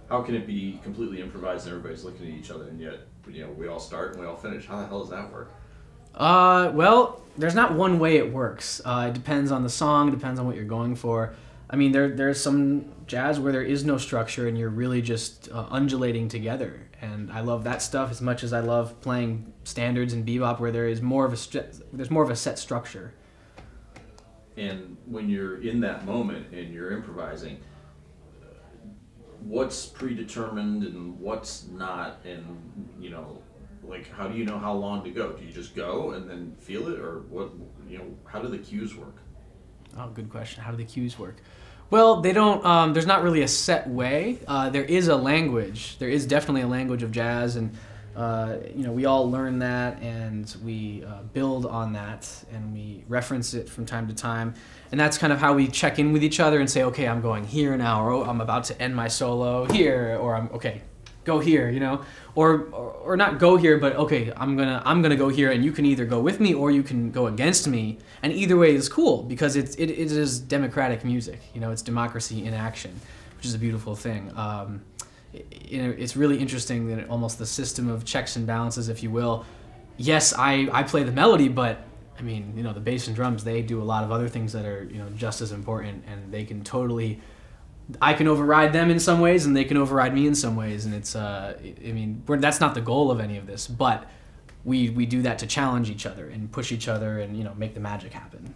how can it be completely improvised and everybody's looking at each other and yet, we all start and we all finish? How the hell does that work? Well, there's not one way it works. It depends on the song, it depends on what you're going for. I mean, there's some jazz where there is no structure and you're really just undulating together. And I love that stuff as much as I love playing standards and bebop where there's more of a set structure. And when you're in that moment and you're improvising, what's predetermined and what's not, and like how do you know how long to go? Do you just go and then feel it, or what? How do the cues work? Oh, good question. How do the cues work? Well, they don't. There's not really a set way. There is a language. There is definitely a language of jazz, and we all learn that, and we build on that, and we reference it from time to time, and that's kind of how we check in with each other and say, okay, I'm going here now, or oh, I'm about to end my solo here, or I'm okay, go here, or not go here, but okay, I'm gonna go here, and you can either go with me or you can go against me, and either way is cool because it is democratic music. It's democracy in action, which is a beautiful thing. It's really interesting that almost the system of checks and balances, if you will. Yes, I play the melody, but I mean, the bass and drums, they do a lot of other things that are, just as important, and they can totally, I can override them in some ways and they can override me in some ways, and it's, that's not the goal of any of this, but we do that to challenge each other and push each other and, make the magic happen.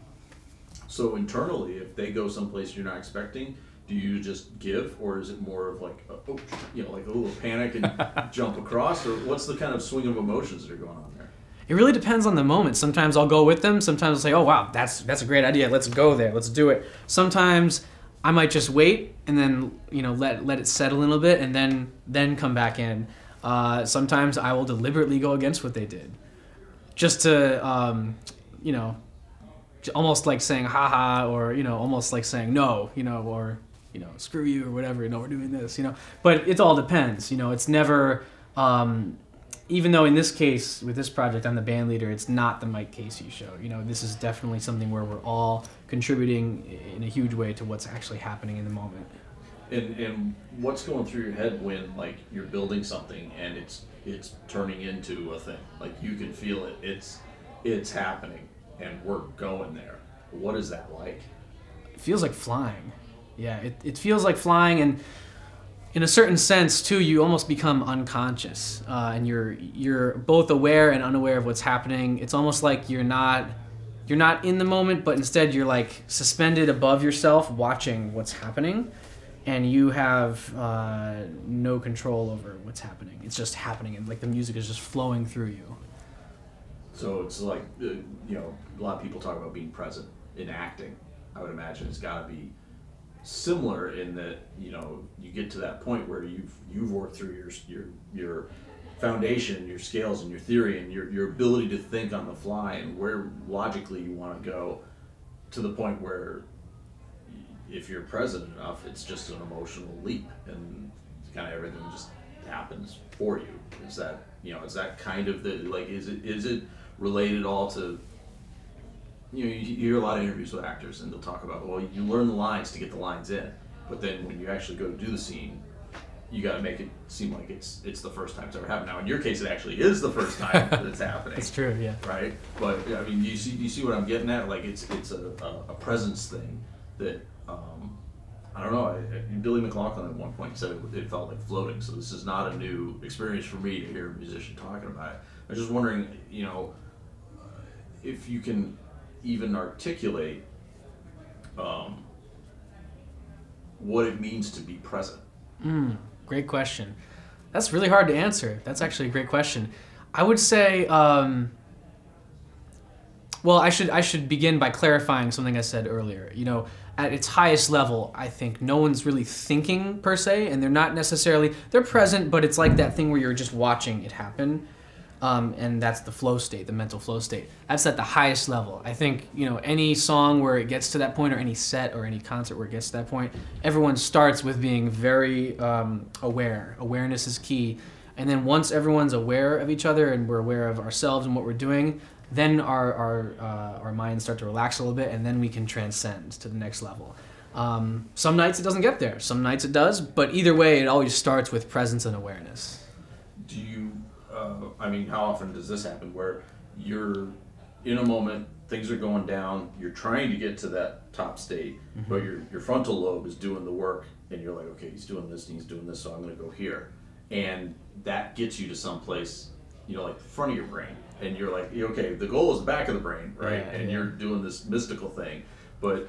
So internally, if they go someplace you're not expecting, do you just give, or is it more of like, like a little panic and jump across, or what's the kind of swing of emotions that are going on there? It really depends on the moment. Sometimes I'll go with them. Sometimes I'll say, oh wow, that's a great idea. Let's go there. Let's do it. Sometimes I might just wait and then let it settle a little bit and then come back in. Sometimes I will deliberately go against what they did, just to almost like saying haha, or almost like saying no, or screw you or whatever. We're doing this, But it all depends. It's never. Even though in this case, with this project, I'm the band leader, it's not the Mike Casey show. This is definitely something where we're all contributing in a huge way to what's actually happening in the moment. And what's going through your head when you're building something and it's turning into a thing? Like you can feel it. It's happening and we're going there. What is that like? It feels like flying. Yeah, it feels like flying, and in a certain sense, too, you almost become unconscious, and you're both aware and unaware of what's happening. It's almost like you're not in the moment, but instead you're like suspended above yourself, watching what's happening, and you have no control over what's happening. It's just happening, and the music is just flowing through you. So it's like a lot of people talk about being present in acting. I would imagine it's got to be similar in that you get to that point where you've worked through your foundation, your scales, and your theory, and your ability to think on the fly, and where logically you want to go, to the point where if you're present enough, it's just an emotional leap, and kind of everything just happens for you. Is that is that kind of the is it related all to? You hear a lot of interviews with actors, and they'll talk about, well, you learn the lines to get the lines in, but then when you actually go to do the scene, you got to make it seem like it's the first time it's ever happened. Now, in your case, it actually is the first time that it's happening. It's true, yeah. Right, but I mean, do you see what I'm getting at? Like, it's a presence thing that I don't know. Billy McLaughlin at one point said it felt like floating. So this is not a new experience for me to hear a musician talking about it. I was just wondering, if you can even articulate what it means to be present. Great question. That's really hard to answer. That's actually a great question. I would say, well, I should begin by clarifying something I said earlier. At its highest level, I think no one's really thinking per se, and they're present, but it's like that thing where you're just watching it happen. And that's the flow state, the mental flow state. That's at the highest level. I think, any song where it gets to that point, or any set or any concert where it gets to that point, everyone starts with being very aware. Awareness is key. And then once everyone's aware of each other and we're aware of ourselves and what we're doing, then our minds start to relax a little bit, and then we can transcend to the next level. Some nights it doesn't get there. Some nights it does. But either way, it always starts with presence and awareness. Do you, I mean, how often does this happen where you're in a moment, things are going down, you're trying to get to that top state, but your frontal lobe is doing the work, and you're like, okay, he's doing this, and he's doing this, so I'm going to go here. And that gets you to some place, you know, like the front of your brain. And you're like, okay, the goal is the back of the brain, right? Yeah, and you're doing this mystical thing. But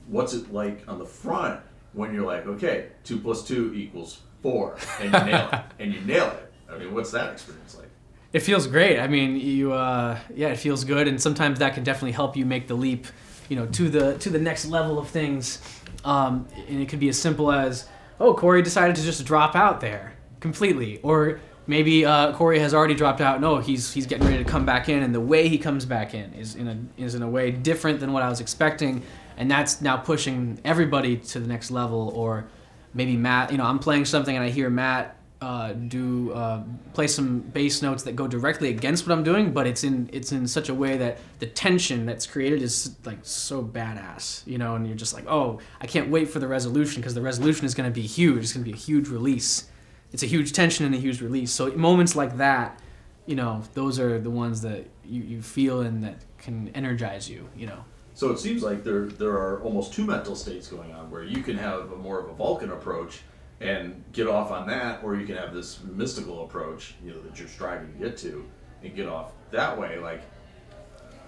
what's it like on the front when you're like, okay, 2 + 2 = 4, and you nail it, and you nail it? I mean, what's that experience like? It feels great. I mean, it feels good, and sometimes that can definitely help you make the leap, you know, to the next level of things. And it could be as simple as, oh, Corey decided to just drop out there completely, or maybe Corey has already dropped out. No, he's getting ready to come back in, and the way he comes back in is in a way different than what I was expecting, and that's now pushing everybody to the next level. Or maybe Matt, you know, I'm playing something and I hear Matt play some bass notes that go directly against what I'm doing, but it's in such a way that the tension that's created is like so badass, you know, and you're just like, oh, I can't wait for the resolution, because the resolution is going to be huge. It's going to be a huge release. It's a huge tension and a huge release. So moments like that, you know, those are the ones that you feel and that can energize you, you know. So it seems like there are almost 2 mental states going on, where you can have more of a Vulcan approach and get off on that, or you can have this mystical approach, you know, that you're striving to get to, and get off that way. Like,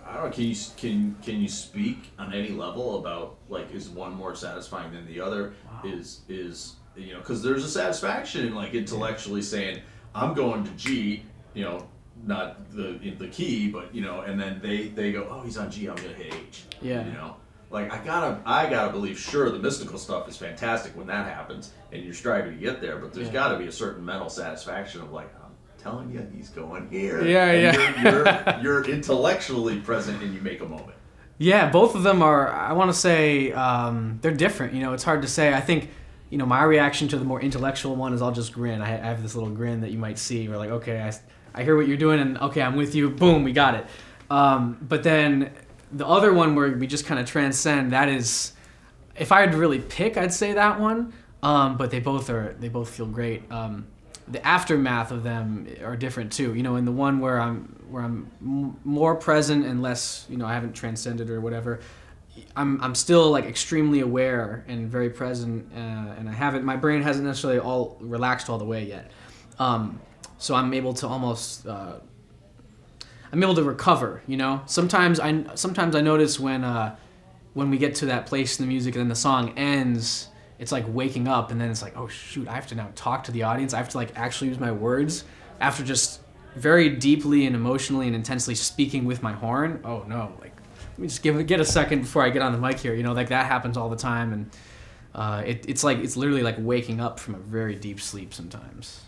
I don't know, can you speak on any level about, like, is one more satisfying than the other? Wow. Is you know, because there's a satisfaction in, like, intellectually saying, I'm going to G, you know, not the key, but, you know, and then they go, oh, he's on G, I'm gonna hit H. Yeah. You know, like, I gotta believe, sure, the mystical stuff is fantastic when that happens and you're striving to get there, but there's gotta be a certain mental satisfaction of, like, I'm telling you, he's going here. Yeah. You're intellectually present and you make a moment. Yeah, both of them are, I want to say, they're different. You know, it's hard to say. I think, you know, my reaction to the more intellectual one is I'll just grin. I have this little grin that you might see. We're like, okay, I hear what you're doing, and okay, I'm with you. Boom, we got it. But then the other one where we just kind of transcend, that is, if I had to really pick, I'd say that one. But they both feel great. The aftermath of them are different too. You know, in the one where I'm more present and less, you know, I haven't transcended or whatever, I'm still, like, extremely aware and very present, and my brain hasn't necessarily all relaxed all the way yet. So I'm able to almost I'm able to recover, you know. Sometimes I notice when we get to that place in the music and then the song ends, it's like waking up, and then it's like, oh shoot, I have to now talk to the audience. I have to, like, actually use my words after just very deeply and emotionally and intensely speaking with my horn. Oh no, like, let me just get a second before I get on the mic here, you know, like that happens all the time, and it's literally like waking up from a very deep sleep sometimes.